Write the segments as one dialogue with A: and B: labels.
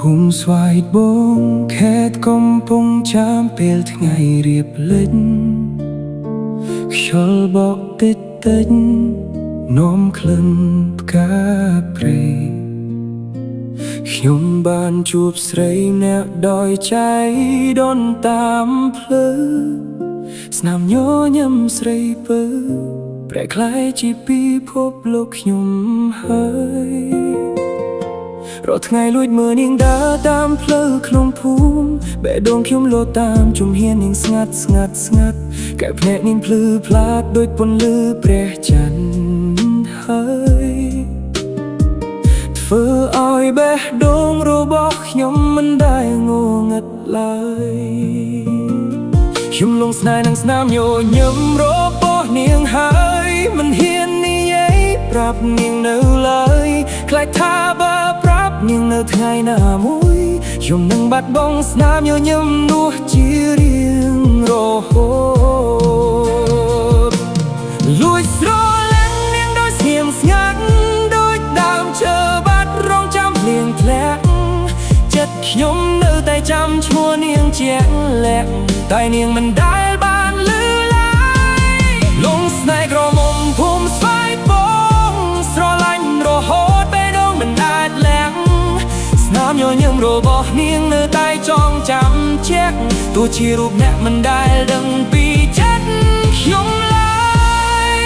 A: ភូមិស្វាយត្បូងខេត្តកំពង់ចាមពេលថ្ងៃរៀបលិចខ្យល់បក់តិចតិចនាំក្លិនផ្កាព្រៃខ្ញុំបានជួបស្រីអ្នកដោយใจដនតាមភ្លឺស្នាមញញឹមស្រីពើប្រែក្លាយជាពិភពលោកខ្ញុំហើយរាល់ថ្ងៃលួចមើលនាងដើរតាមផ្លូវក្នុងភូមិបេះដូងខ្ញុំលោតតាមជំហាននាងស្ងាត់ស្ងាត់ស្ងាត់កែភ្នែកនាងភ្លឺផ្លាតដូចពន្លឺព្រះច័ន្ទហើយធ្វើឲ្យបេះដូងរបស់ខ្ញុំមិនដែលងងឹតឡើយខ្ញុំលងស្នេហ៍នឹងស្នាមញញឹមរបស់នាងហើយមិនហ៊ាននិយាយប្រាប់នាងនៅឡើយខ្លាចថាបើប្រាប់នាងនៅថ្ងៃណាមួយខ្ញុំនឹងបាត់បង់ស្នាមញញឹមនោះជារៀងរហូតលួចស្រលាញ់នាងដោយស្ងៀមស្ងាត់ដូចដើមឈើបាត់រងចាំភ្លៀងធ្លាក់ចិត្តខ្ញុំនៅតែចាំឈ្មោះនាងជាក់លាក់តែនាងមិនដែលបានលឺឡើយលងស្នេហ៍ក្រមុំភូមិស្វាយត្បូងស្រឡាញ់រហូតបេះដូងមិនអាចលាក់ស្នាមញញឹមរបស់នាងនៅតែចងចាំជាក់ទោះជារូបអ្នកមិនដែលដឹងពីចិត្តខ្ញុំឡើយ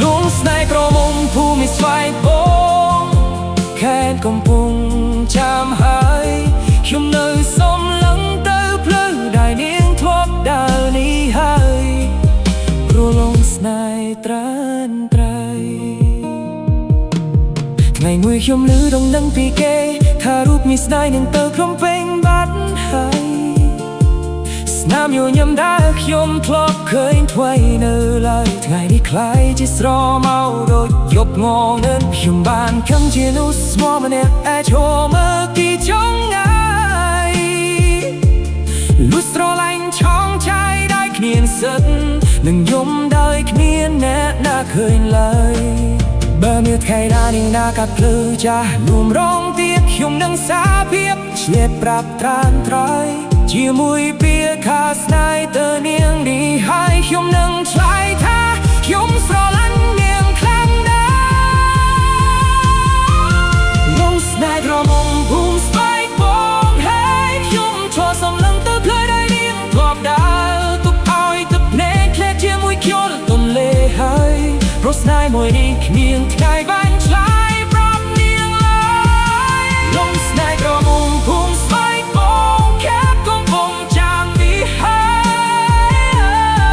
A: លងស្នេហ៍ក្រមុំភូមិស្វាយត្បូងខេត្តកំពង់ចាមហើយខ្ញុំនៅសំឡឹងទៅផ្លូវដែលនាងធ្លាប់ដើរនេះហើយព្រោះលងស្នេហ៍ត្រានត្រៃថ្ងៃមួយខ្ញុំឮដំណឹងពីគេថារូបមានស្នេហ៍នឹងទៅភ្នំពេញបាត់ហើយស្នាមញញឹមដែលខ្ញុំធ្លាប់ឃើញថ្មីនៅឡើយថ្ងៃនេះคล้ายជាស្រមោដូចយប់ងងនឹងខ្ញុំបានខឹងជានោះស្មោះម្នាក់អាចឈរមើលពីចុងងាយលួចស្រឡាញ់ឆောင်းឆាយដោយគ្មានសិទ្ធនឹងយំដោយគ្មានអ្នកណាឃើញឡើយបើមានថ្ងៃណានាងណាកាត់ភ្លឺចាស់លួមរងទៀតខ្ញុំនឹងសាភាពឆ្លៀតប្រាប់ត្រានត្រៃជាមួយពាក្យខាស្នេហ៍ទៅនាងនេះហើយខ្ញុំនឹងឆ្លើយថាខ្ញុំស្រឡាញ់នាងខ្លាំងណាស់លងស្នេហ៍ក្រមុំភូមិស្វាយត្បូងហើយខ្ញុំឈរសំឡឹងទៅផ្លូវដែលនាងធ្លាប់ដើរទុកឲ្យទឹកភ្នែកធ្លាក់ជាមួយខ្យល់ទន្លេហើយព្រោះស្នេហ៍មួយនេះគ្មានថ្ងៃបានឆ្លើយប្រាប់នាងឡើយលងស្នេហ៍ក្រមុំភូមិស្វាយត្បូងខេត្តកំពង់ចាមនេះហើ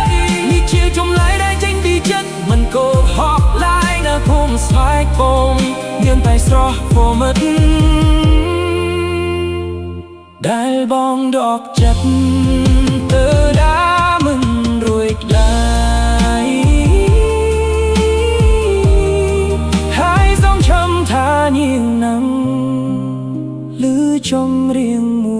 A: យនេះជាចម្លើយដែលចេញពីចិត្តមិនកោហកឡើយនៅភូមិស្វាយត្បូងមានតែស្រស់ពមិត្តដែលបងដកចិត្តទៅដាមិនរួចឡើយហើយសំឈឹមថានាងនឹងឮចម្រៀងមួយ